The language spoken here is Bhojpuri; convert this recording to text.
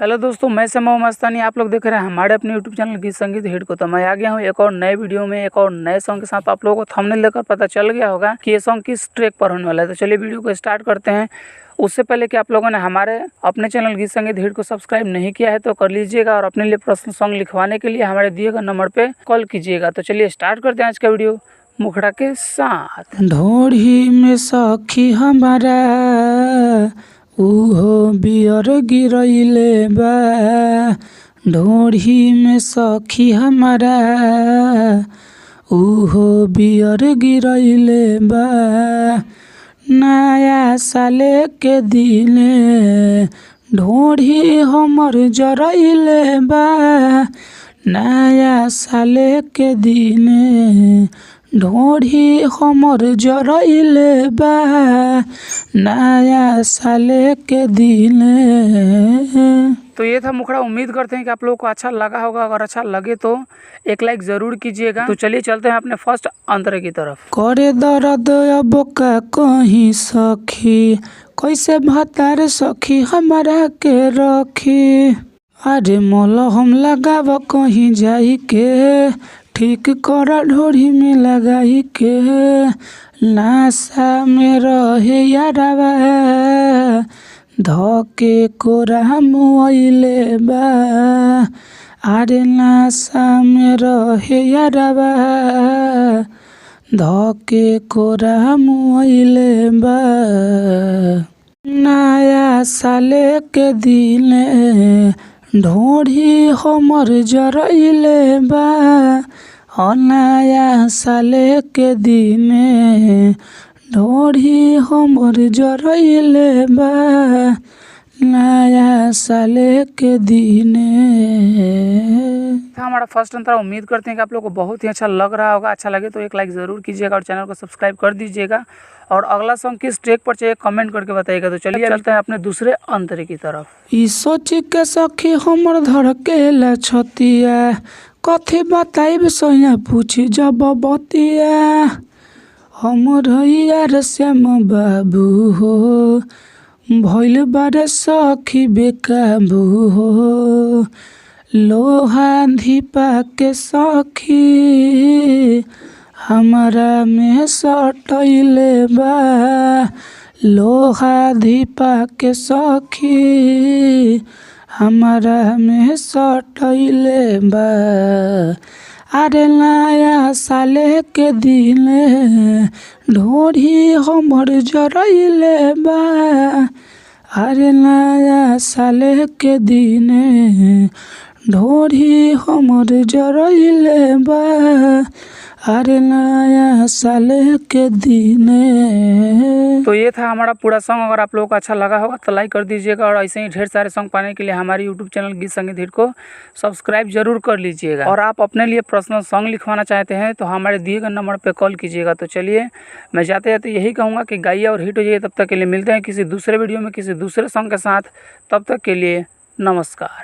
हेलो दोस्तों, मैं समय मस्तानी। आप लोग देख रहे हैं हमारे अपने यूट्यूब चैनल गीत संगीत हिट को। तो मैं आ गया हूँ एक और नए वीडियो में, एक और नए सॉन्ग के साथ। आप लोगों को थंबनेल देखकर पता चल गया होगा कि ये सॉन्ग किस ट्रैक पर होने वाला है। तो चलिए वीडियो को स्टार्ट करते हैं। उससे पहले कि आप लोगों ने हमारे अपने चैनल गीत संगीत हिट को सब्सक्राइब नहीं किया है तो कर लीजिएगा, और अपने लिए पर्सनल सॉन्ग लिखवाने के लिए हमारे दिए गए नंबर पर कॉल कीजिएगा। तो चलिए स्टार्ट करते हैं आज का वीडियो मुखड़ा के साथ। ढोढ़ी में सखी हमारा उहो बियर गिरइले बा। ढोढ़ी में सखी हमारा उहो बियर गिरइले बा। नया साले के दिने ढोढ़ी हमर जरइले बा। नया साले के दिने ढोढ़ी हमर जरइले बा। नया साले के दिने। तो ये था मुखड़ा। उम्मीद करते हैं कि आप लोगों को अच्छा लगा होगा। अगर अच्छा लगे तो एक लाइक जरूर कीजिएगा। तो चलिए चलते हैं अपने फर्स्ट अंतरे की तरफ। करे दर्द अब का कहीं सखी, कैसे भतार सखी हमारा के रखी। अरे मोल हम लगाव कहीं जाई के, ठीक कर ढोढ़ी में लगाई के। नासा में रहे यारवा धके कोरा मुइले बा। अरे नासा में रहे यारवा धके कोरा मुइले बा। नया साले के दिने ढोढ़ी हमर जरइले बा। नया साले के दिने ढोढ़ी हमर जरइले बा। नया साले के दिने। हमारा फर्स्ट अंतरा। उम्मीद करते हैं कि आप लोगों को बहुत ही अच्छा लग रहा होगा। अच्छा लगे तो एक लाइक ज़रूर कीजिएगा और चैनल को सब्सक्राइब कर दीजिएगा। और अगला सॉन्ग किस ट्रैक पर चाहिए कमेंट करके बताइएगा। तो चलिए चलते हैं अपने दूसरे अंतरे की तरफ। ई सोच के सखी हमर धड़केला छतिया, कथी बताइब सोया पूछी जब बतिया। हमर यार श्याम बाबू हो भइल बारे सखी बेकाबू हो। लोहा धीपा के सखी हमारा में सटइले बा। लोहा धीपा के सखी हमारा में सटइले बा। अरे नया साले के दिने ढोढ़ी हमर जरइले बा। अरे नया साले के दिने ढोढ़ी हमर जरइले बा। अरे नया साले के दिने। तो ये था हमारा पूरा सॉन्ग। अगर आप लोगों को अच्छा लगा होगा तो लाइक कर दीजिएगा, और ऐसे ही ढेर सारे सॉन्ग पाने के लिए हमारे यूट्यूब चैनल गीत संगीत हिट को सब्सक्राइब जरूर कर लीजिएगा। और आप अपने लिए पर्सनल सॉन्ग लिखवाना चाहते हैं तो हमारे दिए गए नंबर पर कॉल कीजिएगा। तो चलिए मैं जाते जाते यही कहूँगा कि गाइए और हिट हो जाइए। तब तक के लिए मिलते हैं किसी दूसरे वीडियो में किसी दूसरे सॉन्ग के साथ। तब तक के लिए नमस्कार।